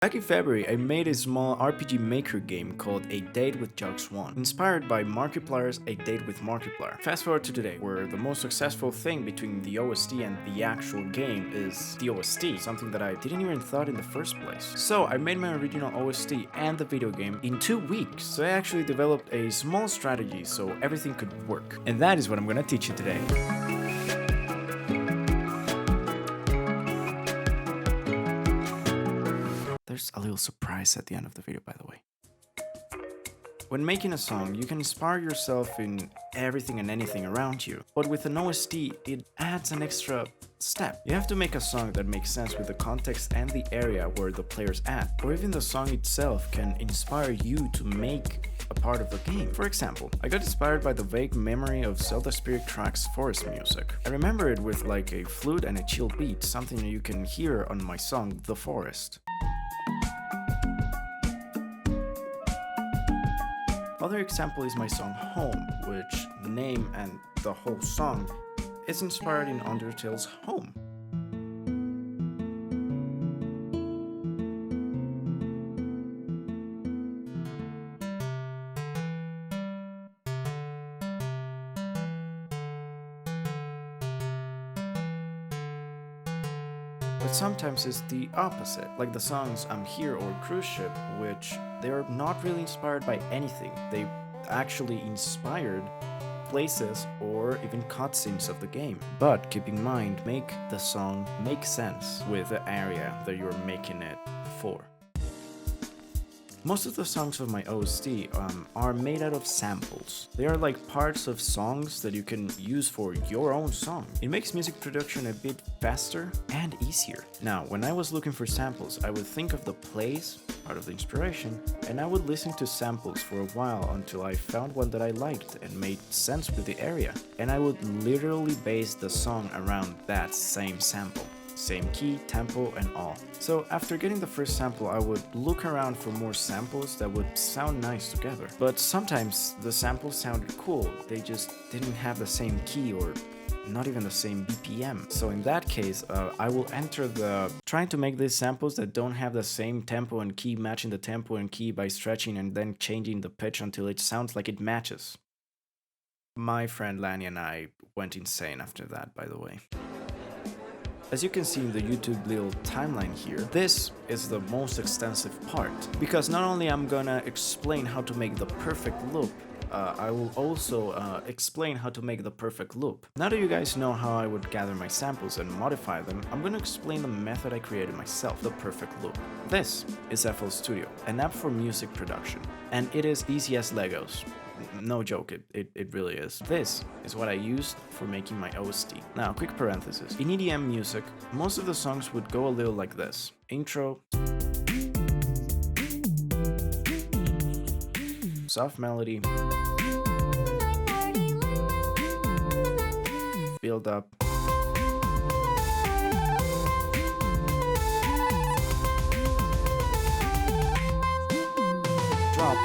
Back in February, I made a small RPG maker game called A Date with One, inspired by Markiplier's A Date with Markiplier. Fast forward to today, where the most successful thing between the OST and the actual game is the OST, something that I didn't even thought in the first place. So I made my original OST and the video game in 2 weeks, so I actually developed a small strategy so everything could work. And that is what I'm gonna teach you today. There's a little surprise at the end of the video, by the way. When making a song, you can inspire yourself in everything and anything around you, but with an OST, it adds an extra step. You have to make a song that makes sense with the context and the area where the player's at, or even the song itself can inspire you to make a part of the game. For example, I got inspired by the vague memory of Zelda Spirit Track's forest music. I remember it with like a flute and a chill beat, something you can hear on my song The Forest. Other example is my song Home, which the name and the whole song is inspired in Undertale's Home. But sometimes it's the opposite, like the songs I'm Here or Cruise Ship, which they're not really inspired by anything. They actually inspired places or even cutscenes of the game. But keep in mind, make the song make sense with the area that you're making it for. Most of the songs of my OST are made out of samples. They are like parts of songs that you can use for your own song. It makes music production a bit faster and easier. Now, when I was looking for samples, I would think of the place, part of the inspiration, and I would listen to samples for a while until I found one that I liked and made sense with the area. And I would literally base the song around that same sample. Same key, tempo, and all. So after getting the first sample, I would look around for more samples that would sound nice together. But sometimes the samples sounded cool, they just didn't have the same key or not even the same BPM. So in that case, I will enter trying to make these samples that don't have the same tempo and key matching the tempo and key by stretching and then changing the pitch until it sounds like it matches. My friend Lanny and I went insane after that, by the way. As you can see in the YouTube little timeline here, this is the most extensive part, because not only I'm gonna explain how to make the perfect loop, I will also explain how to make the perfect loop. Now that you guys know how I would gather my samples and modify them, I'm gonna explain the method I created myself, the perfect loop. This is FL Studio, an app for music production, and it is easy as Legos. No joke, it really is. This is what I used for making my OST. Now, quick parenthesis. In EDM music, most of the songs would go a little like this. Intro, soft melody, build up, drop,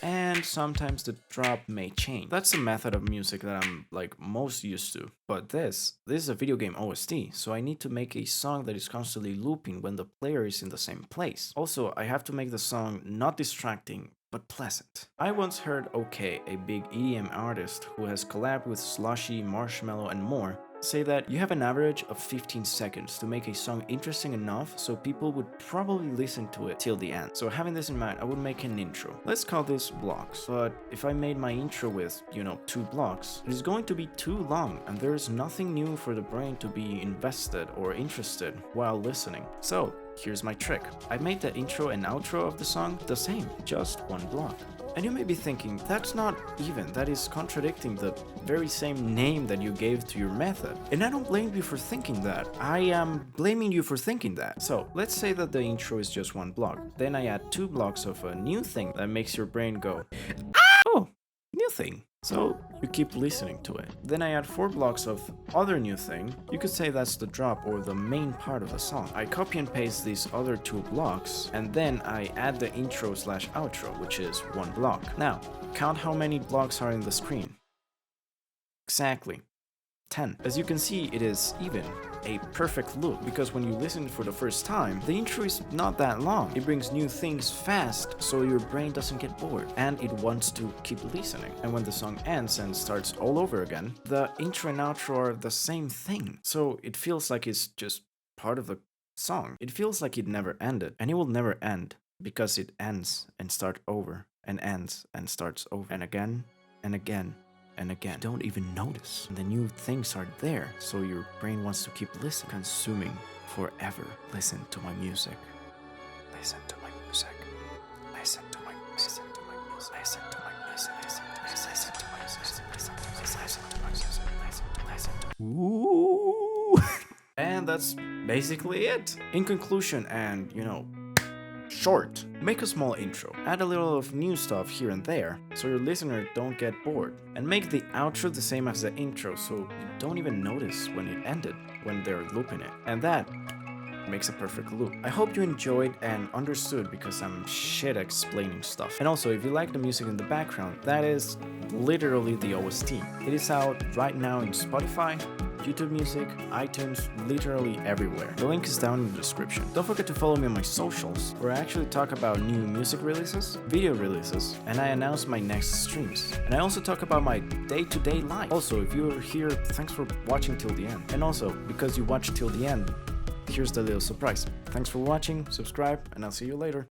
and sometimes the drop may change. That's the method of music that I'm most used to. But this is a video game OST, so I need to make a song that is constantly looping when the player is in the same place. Also, I have to make the song not distracting, but pleasant. I once heard OK, a big EDM artist who has collabed with Slushy, Marshmello, and more, say that you have an average of 15 seconds to make a song interesting enough so people would probably listen to it till the end. So having this in mind, I would make an intro. Let's call this blocks. But if I made my intro with, 2 blocks, it is going to be too long and there is nothing new for the brain to be invested or interested while listening. So here's my trick. I made the intro and outro of the song the same, just 1 block. And you may be thinking, that's not even, that is contradicting the very same name that you gave to your method. And I don't blame you for thinking that, I am blaming you for thinking that. So let's say that the intro is just 1 block. Then I add 2 blocks of a new thing that makes your brain go, oh, new thing. So you keep listening to it. Then I add 4 blocks of other new thing. You could say that's the drop or the main part of the song. I copy and paste these other 2 blocks, and then I add the intro/outro, which is 1 block. Now, count how many blocks are in the screen. Exactly. 10. As you can see, it is even a perfect loop, because when you listen for the first time, the intro is not that long. It brings new things fast, so your brain doesn't get bored, and it wants to keep listening. And when the song ends and starts all over again, the intro and outro are the same thing. So it feels like it's just part of the song. It feels like it never ended, and it will never end, because it ends and starts over, and ends and starts over, and again, and again, and again. You don't even notice. The new things are there, so your brain wants to keep listening, consuming forever. Listen to my music. Listen to my music. Listen to my music. Listen to my music. Listen to my music. Listen to my music. Listen to my music. Listen to Ooh. And that's basically it. In conclusion, and short, make a small intro, add a little of new stuff here and there so your listener don't get bored, and make the outro the same as the intro so you don't even notice when it ended, when they're looping it. And that makes a perfect loop. I hope you enjoyed and understood, because I'm shit at explaining stuff. And also, if you like the music in the background, that is literally the OST. It is out right now in Spotify, YouTube Music, iTunes, literally everywhere. The link is down in the description. Don't forget to follow me on my socials, where I actually talk about new music releases, video releases, and I announce my next streams. And I also talk about my day-to-day life. Also, if you're here, thanks for watching till the end. And also, because you watched till the end, here's the little surprise. Thanks for watching, subscribe, and I'll see you later.